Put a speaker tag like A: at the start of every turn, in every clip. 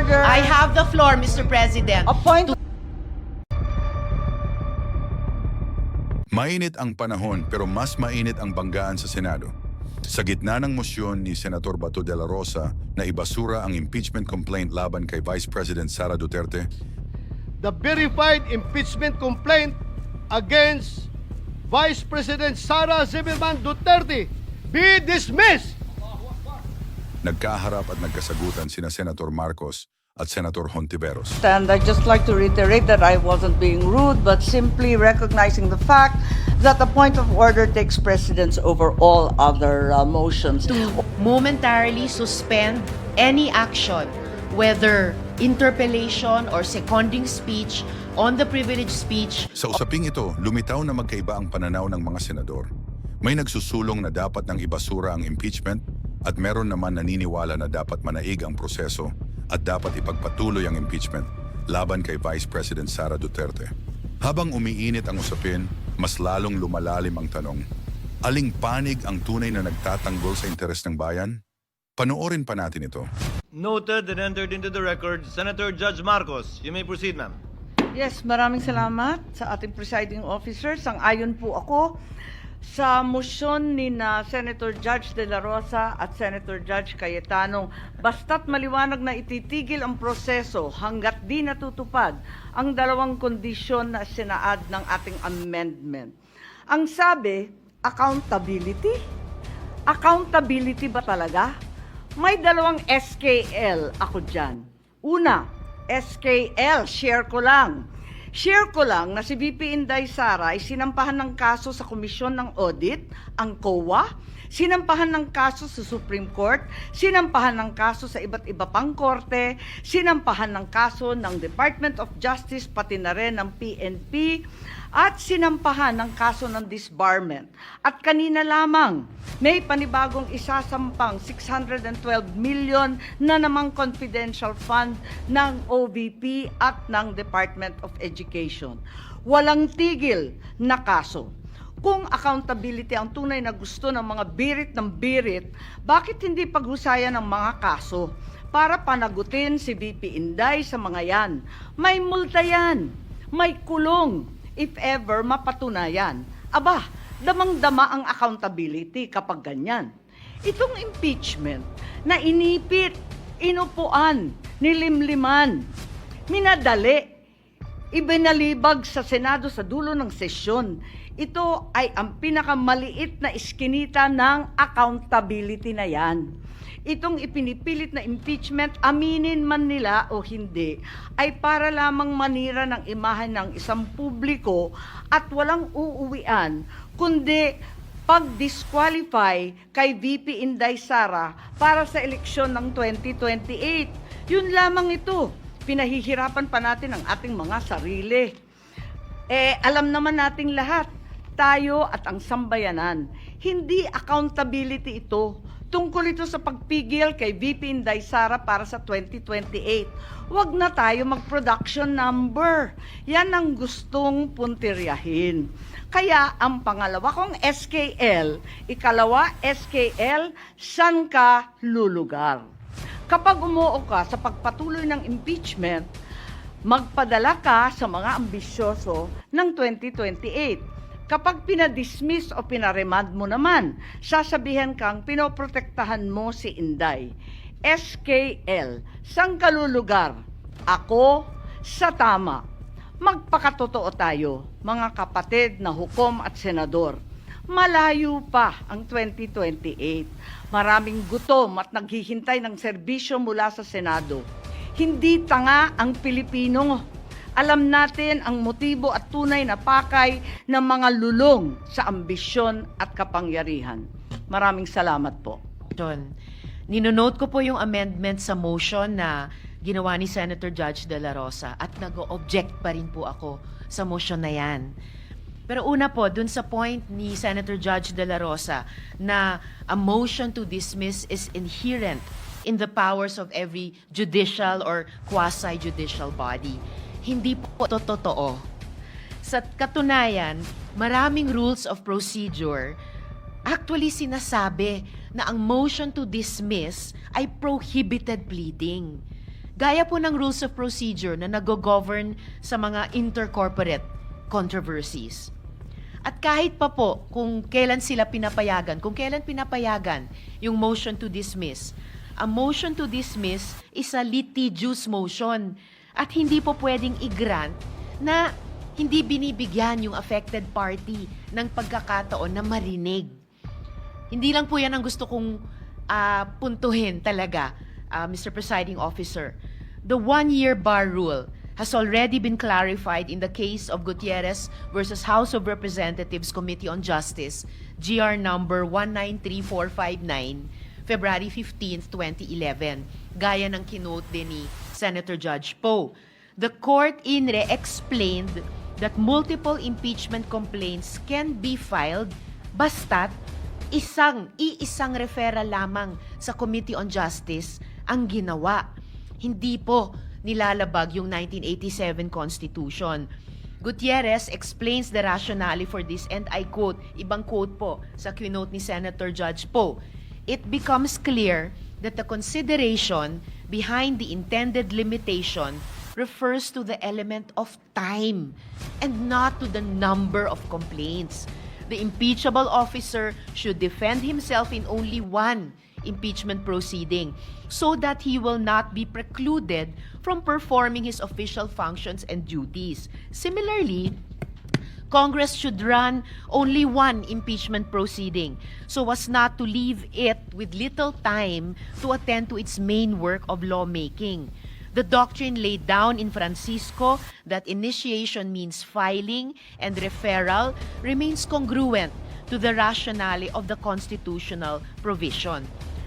A: order.
B: I have the floor, Mr. President.
A: A point of
C: Mainit ang panahon pero mas mainit ang banggaan sa Senado. Sa gitna ng mosyon ni Senator Bato de la Rosa na ibasura ang impeachment complaint laban kay Vice President Sara Duterte,
D: the verified impeachment complaint against Vice President Sara Zimmerman Duterte be dismissed.
C: nagkaharap at nagkasagutan sina Senator Marcos at Senator Hontiveros.
A: and I'd just like to reiterate that I wasn't being rude, but simply recognizing the fact that the point of order takes precedence over all other motions.
B: To momentarily suspend any action, whether interpellation or seconding speech on the privileged speech.
C: Sa usaping ito, lumitaw na magkaiba ang pananaw ng mga senador. May nagsusulong na dapat nang ibasura ang impeachment at meron naman naniniwala na dapat manaig ang proseso at dapat ipagpatuloy ang impeachment laban kay Vice President Sara Duterte. Habang umiinit ang usapin, mas lalong lumalalim ang tanong. Aling panig ang tunay na nagtatanggol sa interes ng bayan? Panoorin pa natin ito.
E: Noted and entered into the record, Senator Judge Marcos. You may proceed, ma'am.
A: Yes, maraming salamat sa ating presiding officer. Sang-ayon po ako sa motion ni na Senator Judge De La Rosa at Senator Judge Cayetano, basta't maliwanag na ititigil ang proseso hanggat di natutupad ang dalawang kondisyon na sinaad ng ating amendment. Ang sabi, accountability? Accountability ba talaga? May dalawang SKL ako dyan. Una, SKL, share ko lang. Share ko lang na si VP Inday Sara ay sinampahan ng kaso sa Komisyon ng Audit, ang COA, sinampahan ng kaso sa Supreme Court, sinampahan ng kaso sa iba't iba pang korte, sinampahan ng kaso ng Department of Justice, pati na rin ng PNP, at sinampahan ng kaso ng disbarment. At kanina lamang, may panibagong isasampang 612 million na namang confidential fund ng OVP at ng Department of Education. Walang tigil na kaso. Kung accountability ang tunay na gusto ng mga birit ng birit, bakit hindi paghusayan ng mga kaso para panagutin si VP Inday sa mga yan? May multa yan, may kulong, if ever mapatunayan. Aba, damang-dama ang accountability kapag ganyan. Itong impeachment na inipit, inupuan, nilimliman, minadali, ibinalibag sa Senado sa dulo ng sesyon, ito ay ang pinakamaliit na iskinita ng accountability na yan. Itong ipinipilit na impeachment, aminin man nila o hindi, ay para lamang manira ng imahe ng isang publiko at walang uuwian, kundi pag-disqualify kay VP Inday Sara para sa eleksyon ng 2028. Yun lamang ito. Pinahihirapan pa natin ang ating mga sarili. Alam naman nating lahat, tayo at ang sambayanan, hindi accountability ito. Tungkol ito sa pagpigil kay VP Inday Sara para sa 2028. Huwag na tayo mag-production number. Yan ang gustong puntiryahin. Kaya ang pangalawa kong SKL, ikalawa SKL, saan ka lulugar? Kapag umuo ka sa pagpatuloy ng impeachment, magpadala ka sa mga ambisyoso ng 2028. Kapag pinadismiss o pinaremand mo naman, sasabihan kang pinoprotektahan mo si Inday. SKL, saan ka lulugar? Ako sa tama. Magpakatotoo tayo, mga kapatid na hukom at senador. Malayo pa ang 2028. Maraming gutom at naghihintay ng serbisyo mula sa Senado. Hindi tanga ang Pilipino. Alam natin ang motibo at tunay na pakay ng mga lulong sa ambisyon at kapangyarihan. Maraming salamat po.
B: John, ninonote ko po yung amendment sa motion na ginawa ni Senator Judge De La Rosa at nag-object pa rin po ako sa motion na yan. Pero una po, dun sa point ni Senator Judge De La Rosa na a motion to dismiss is inherent in the powers of every judicial or quasi-judicial body. Hindi po ito totoo. Sa katunayan, maraming rules of procedure actually sinasabi na ang motion to dismiss ay prohibited pleading. Gaya po ng rules of procedure na nag-govern sa mga intercorporate controversies. At kahit pa po kung kailan sila pinapayagan, kung kailan pinapayagan yung motion to dismiss, a motion to dismiss is a litigious motion at hindi po pwedeng i-grant na hindi binibigyan yung affected party ng pagkakataon na marinig. Hindi lang po yan ang gusto kong puntuhin talaga, Mr. Presiding Officer. The one-year bar rule has already been clarified in the case of Gutierrez versus House of Representatives Committee on Justice, GR number 193459, February 15, 2011, gaya ng kinote din ni Senator Judge Poe. The court in re explained that multiple impeachment complaints can be filed basta't iisang referral lamang sa Committee on Justice ang ginawa. Hindi po nilalabag yung 1987 Constitution. Gutierrez explains the rationale for this and I quote, ibang quote po sa quote ni Senator Judge Poe, "It becomes clear that the consideration behind the intended limitation refers to the element of time and not to the number of complaints. The impeachable officer should defend himself in only one impeachment proceeding so that he will not be precluded from performing his official functions and duties. Similarly, Congress should run only one impeachment proceeding so as not to leave it with little time to attend to its main work of lawmaking. The doctrine laid down in Francisco that initiation means filing and referral remains congruent to the rationale of the constitutional provision.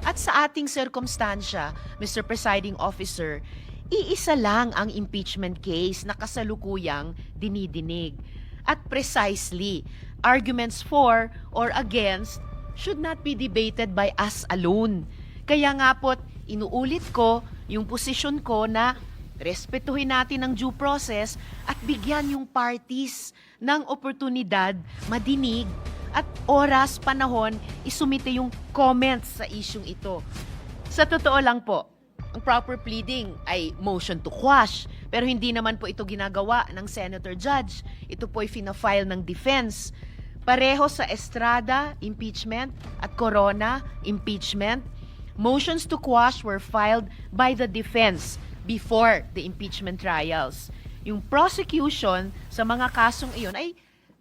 B: At sa ating sirkumstansya, Mr. Presiding Officer, iisa lang ang impeachment case na kasalukuyang dinidinig. At precisely, arguments for or against should not be debated by us alone. Kaya nga po't inuulit ko yung posisyon ko na respetuhin natin ang due process at bigyan yung parties ng oportunidad madinig at oras, panahon, isumite yung comments sa isyung ito. Sa totoo lang po, ang proper pleading ay motion to quash, pero hindi naman po ito ginagawa ng Senator Judge. Ito po ay fina-file ng defense. Pareho sa Estrada, impeachment, at Corona, impeachment, motions to quash were filed by the defense before the impeachment trials. Yung prosecution sa mga kasong iyon ay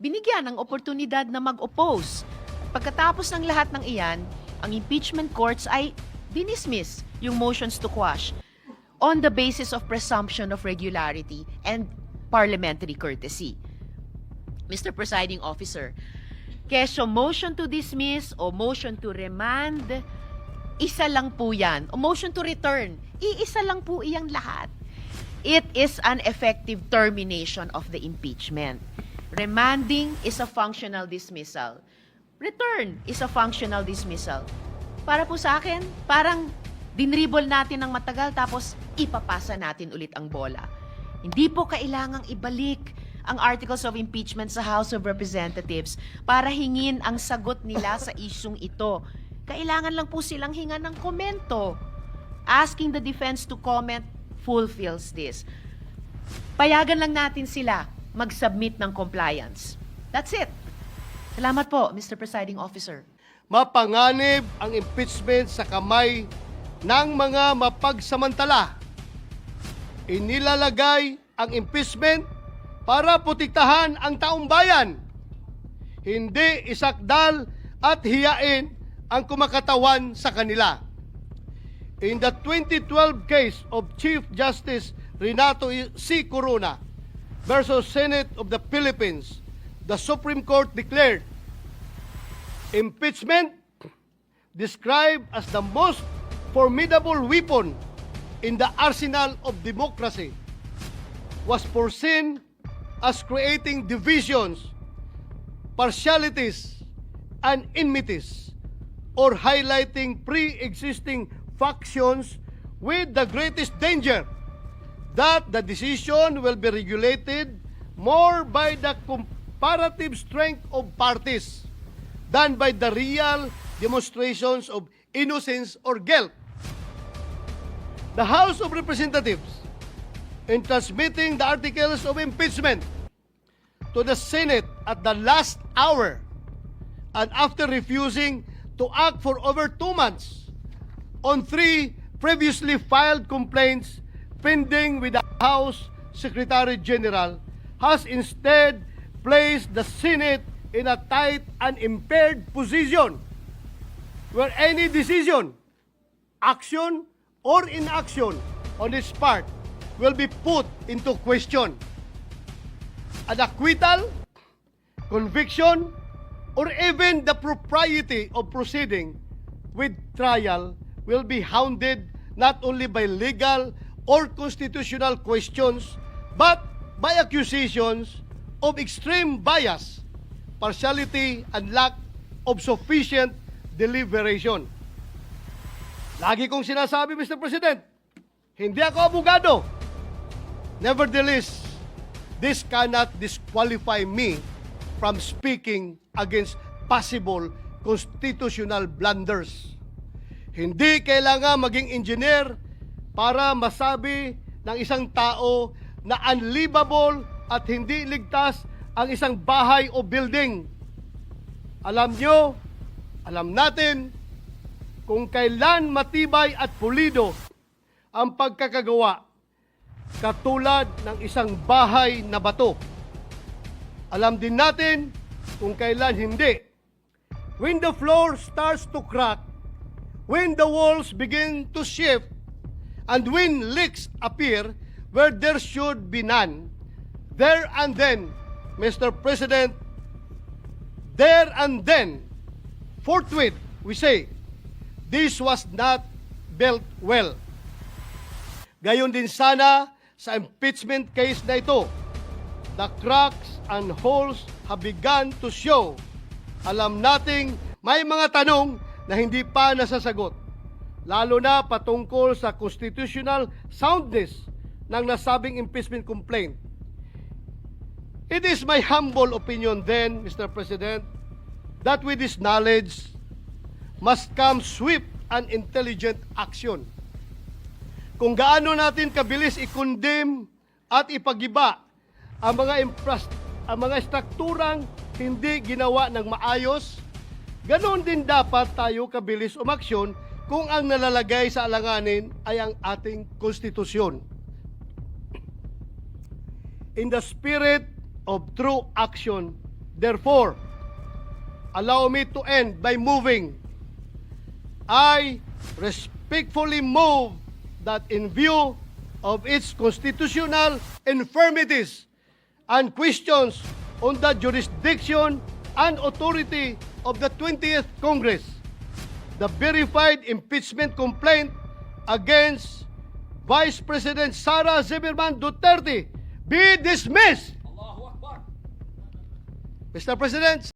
B: binigyan ng oportunidad na mag-oppose. Pagkatapos ng lahat ng iyan, ang impeachment courts ay dinismiss yung motions to quash on the basis of presumption of regularity and parliamentary courtesy. Mr. Presiding Officer, kesyo motion to dismiss o motion to remand, isa lang po yan. O motion to return, iisa lang po iyang lahat. It is an effective termination of the impeachment. Remanding is a functional dismissal. Return is a functional dismissal. Para po sa akin, parang dinribble natin ng matagal tapos ipapasa natin ulit ang bola. Hindi po kailangang ibalik ang articles of impeachment sa House of Representatives para hingin ang sagot nila sa isyung ito. Kailangan lang po silang hinga ng komento. Asking the defense to comment fulfills this. Payagan lang natin sila mag-submit ng compliance. That's it. Salamat po, Mr. Presiding Officer.
D: Mapanganib ang impeachment sa kamay ng mga mapagsamantala. Inilalagay ang impeachment para protektahan ang taong bayan. Hindi isakdal at hiyain ang kumakatawan sa kanila. In the 2012 case of Chief Justice Renato C. Corona versus Senate of the Philippines, the Supreme Court declared impeachment, described as the most formidable weapon in the arsenal of democracy, was foreseen as creating divisions, partialities, and enmities, or highlighting pre-existing factions with the greatest danger that the decision will be regulated more by the comparative strength of parties than by the real demonstrations of innocence or guilt. the House of Representatives, in transmitting the articles of impeachment to the Senate at the last hour and after refusing to act for over 2 months on 3 previously filed complaints pending with the House Secretary General, has instead placed the Senate in a tight and impaired position where any decision, action, or inaction on its part will be put into question. An acquittal, conviction, or even the propriety of proceeding with trial will be hounded not only by legal or constitutional questions, but by accusations of extreme bias, partiality, and lack of sufficient deliberation. Lagi kong sinasabi, Mr. President, hindi ako abogado. Nevertheless, this cannot disqualify me from speaking against possible constitutional blunders. Hindi kailangan maging engineer para masabi ng isang tao na unlivable at hindi ligtas ang isang bahay o building. Alam nyo, alam natin kung kailan matibay at pulido ang pagkakagawa katulad ng isang bahay na bato. Alam din natin kung kailan hindi. When the floor starts to crack, when the walls begin to shift, and when leaks appear where there should be none, there and then, Mr. President, there and then, forthwith, we say, this was not built well. Gayon din sana sa impeachment case na ito. The cracks and holes have begun to show. Alam nating may mga tanong na hindi pa nasasagot, lalo na patungkol sa constitutional soundness ng nasabing impeachment complaint. It is my humble opinion then, Mr. President, that with this knowledge must come swift and intelligent action. Kung gaano natin kabilis i-condemn at ipagiba ang mga strukturang hindi ginawa ng maayos, ganoon din dapat tayo kabilis umaksyon kung ang nalalagay sa alanganin ay ang ating konstitusyon. In the spirit of true action, therefore, allow me to end by moving. I respectfully move that in view of its constitutional infirmities and questions on the jurisdiction and authority of the 20th Congress, the verified impeachment complaint against Vice President Sara Zimmerman Duterte be dismissed. Mr. President,